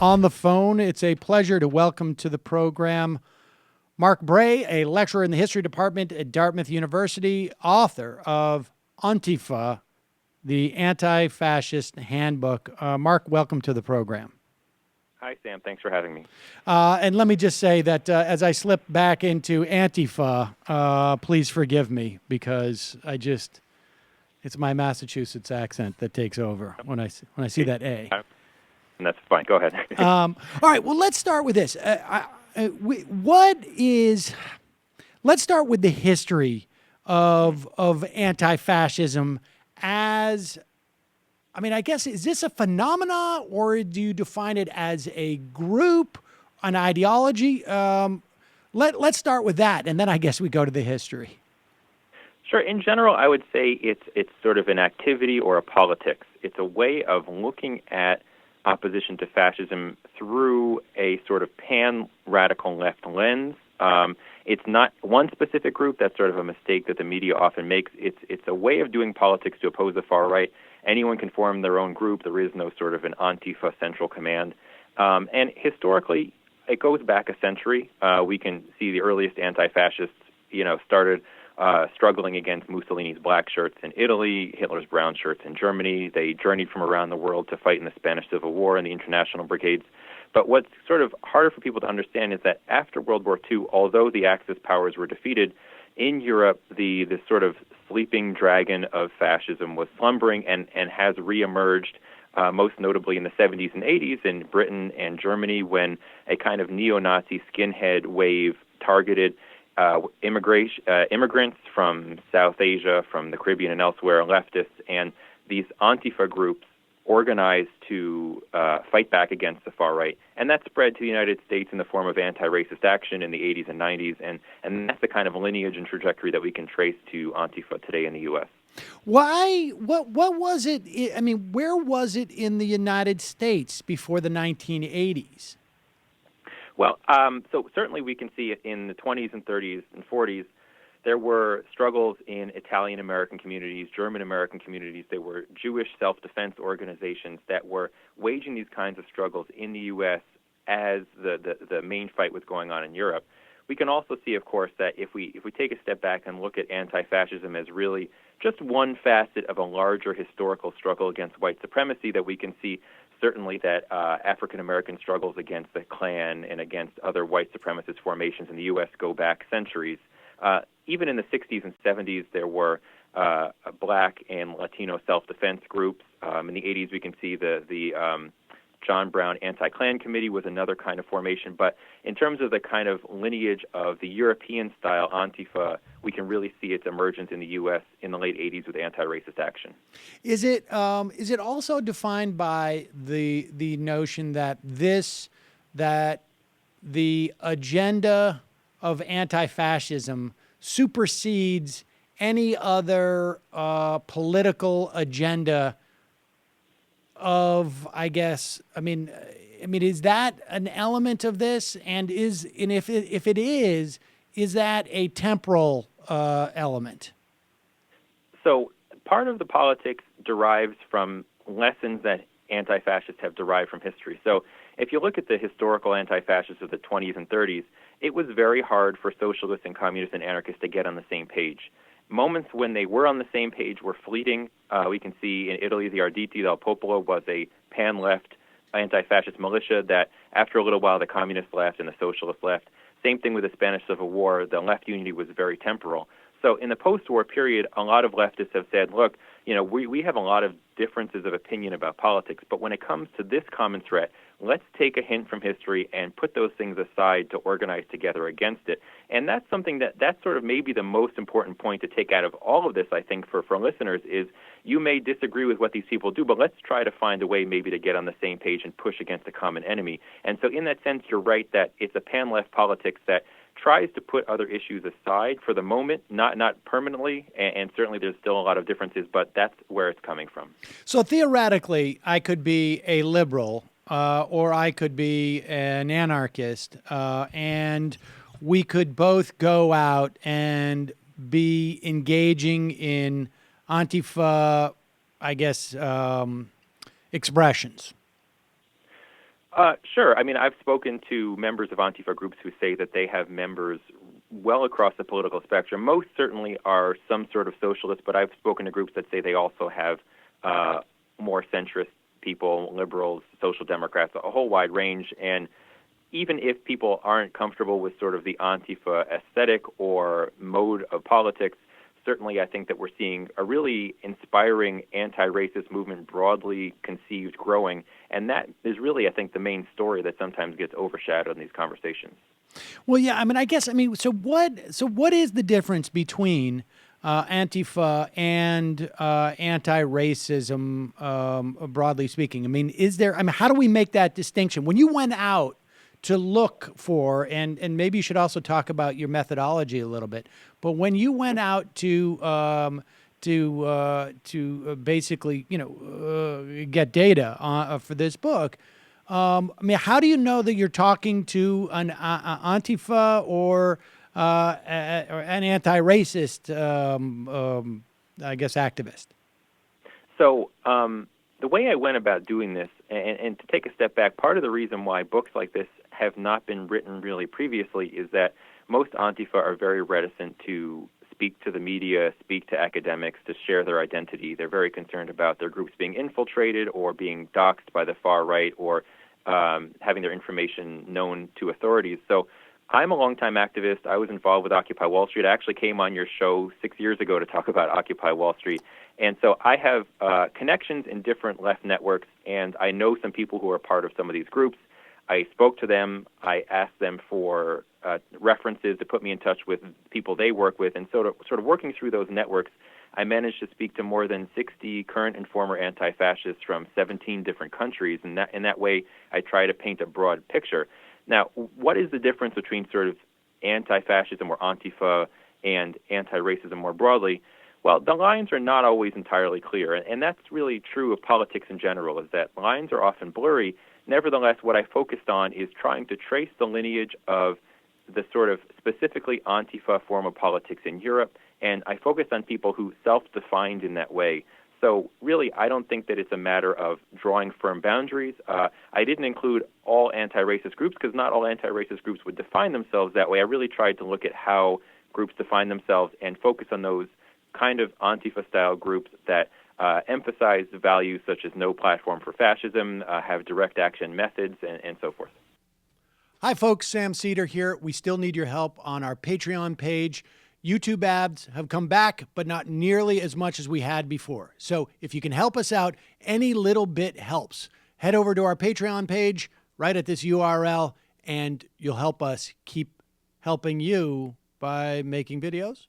on the phone. It's a pleasure to welcome to the program Mark Bray, a lecturer in the history department at Dartmouth University, author of Antifa, the Anti-Fascist Handbook. Mark, welcome to the program. Hi, Sam. Thanks for having me. And let me just say that as I slip back into Antifa, please forgive me because it's my Massachusetts accent that takes over when I see that A. And that's fine. Go ahead. All right. Well, let's start with this. Let's start with the history of anti-fascism as, I guess, is this a phenomena or do you define it as a group, an ideology? Let's start with that, and then I guess we go to the history. Sure. In general, I would say it's sort of an activity or a politics. It's a way of looking at opposition to fascism through a sort of pan-radical left lens. It's not one specific group. That's sort of a mistake that the media often makes. It's a way of doing politics to oppose the far right. Anyone can form their own group. There is no sort of an Antifa central command. And historically, it goes back a century. We can see the earliest anti-fascists, started struggling against Mussolini's black shirts in Italy, Hitler's brown shirts in Germany. They journeyed from around the world to fight in the Spanish Civil War and the international brigades. But what's sort of harder for people to understand is that after World War II, although the Axis powers were defeated, in Europe, this sort of sleeping dragon of fascism was slumbering and has reemerged, most notably in the 70s and 80s in Britain and Germany, when a kind of neo-Nazi skinhead wave targeted immigrants from South Asia, from the Caribbean and elsewhere, leftists, and these Antifa groups organized to fight back against the far right. And that spread to the United States in the form of anti-racist action in the 80s and 90s, and that's the kind of lineage and trajectory that we can trace to Antifa today in the U.S. Why? What was it? Where was it in the United States before the 1980s? Well, so certainly we can see it in the 20s and 30s and 40s. There were struggles in Italian-American communities, German-American communities. There were Jewish self-defense organizations that were waging these kinds of struggles in the U.S. as the main fight was going on in Europe. We can also see, of course, that if we take a step back and look at anti-fascism as really just one facet of a larger historical struggle against white supremacy, that we can see certainly that African-American struggles against the Klan and against other white supremacist formations in the U.S. go back centuries. Even in the 60s and 70s, there were black and Latino self-defense groups. In the 80s, we can see the John Brown Anti-Klan Committee was another kind of formation. But in terms of the kind of lineage of the European-style Antifa, we can really see its emergence in the U.S. in the late 80s with anti-racist action. Is it also defined by the notion that the agenda of anti-fascism supersedes any other political agenda of, is that an element of this? And if it is that a temporal element? So part of the politics derives from lessons that anti-fascists have derived from history. So if you look at the historical anti-fascists of the 20s and 30s, it was very hard for socialists and communists and anarchists to get on the same page. Moments when they were on the same page were fleeting. We can see in Italy, the Arditi del Popolo was a pan-left anti-fascist militia that after a little while the communists left and the socialists left. Same thing with the Spanish Civil War. The left unity was very temporal. So in the post-war period, a lot of leftists have said, look, we have a lot of differences of opinion about politics, but when it comes to this common threat, let's take a hint from history and put those things aside to organize together against it. And that's something that's sort of maybe the most important point to take out of all of this, I think, for listeners is you may disagree with what these people do, but let's try to find a way maybe to get on the same page and push against a common enemy. And so in that sense, you're right that it's a pan-left politics that tries to put other issues aside for the moment, not permanently, and certainly there's still a lot of differences, but that's where it's coming from. So theoretically, I could be a liberal or I could be an anarchist, and we could both go out and be engaging in Antifa, expressions. Sure. I mean, I've spoken to members of Antifa groups who say that they have members well across the political spectrum. Most certainly are some sort of socialists, but I've spoken to groups that say they also have more centrist people, liberals, social democrats, a whole wide range. And even if people aren't comfortable with sort of the Antifa aesthetic or mode of politics, certainly I think that we're seeing a really inspiring anti-racist movement broadly conceived growing. And that is really, I think, the main story that sometimes gets overshadowed in these conversations. Well, yeah, I mean, so what is the difference between Antifa and anti-racism, broadly speaking? I mean, how do we make that distinction? When you went out to look for, and maybe you should also talk about your methodology a little bit, but when you went out to basically, get data for this book, I mean, how do you know that you're talking to an Antifa or an anti-racist, I guess, activist? So the way I went about doing this, and to take a step back, part of the reason why books like this have not been written really previously is that most Antifa are very reticent to speak to the media, speak to academics, to share their identity. They're very concerned about their groups being infiltrated or being doxxed by the far right or having their information known to authorities. So I'm a longtime activist. I was involved with Occupy Wall Street. I actually came on your show 6 years ago to talk about Occupy Wall Street. And so I have connections in different left networks, and I know some people who are part of some of these groups. I spoke to them. I asked them for references to put me in touch with people they work with, and sort of working through those networks, I managed to speak to more than 60 current and former anti-fascists from 17 different countries, and in that way, I try to paint a broad picture. Now, what is the difference between sort of anti-fascism or Antifa and anti-racism more broadly? Well, the lines are not always entirely clear, and that's really true of politics in general, is that lines are often blurry. Nevertheless, what I focused on is trying to trace the lineage of the sort of specifically Antifa form of politics in Europe, and I focused on people who self-defined in that way. So really, I don't think that it's a matter of drawing firm boundaries. I didn't include all anti-racist groups because not all anti-racist groups would define themselves that way. I really tried to look at how groups define themselves and focus on those kind of Antifa-style groups that emphasize values such as no platform for fascism, have direct action methods, and so forth. Hi, folks. Sam Seder here. We still need your help on our Patreon page. YouTube ads have come back, but not nearly as much as we had before. So if you can help us out, any little bit helps. Head over to our Patreon page right at this URL, and you'll help us keep helping you by making videos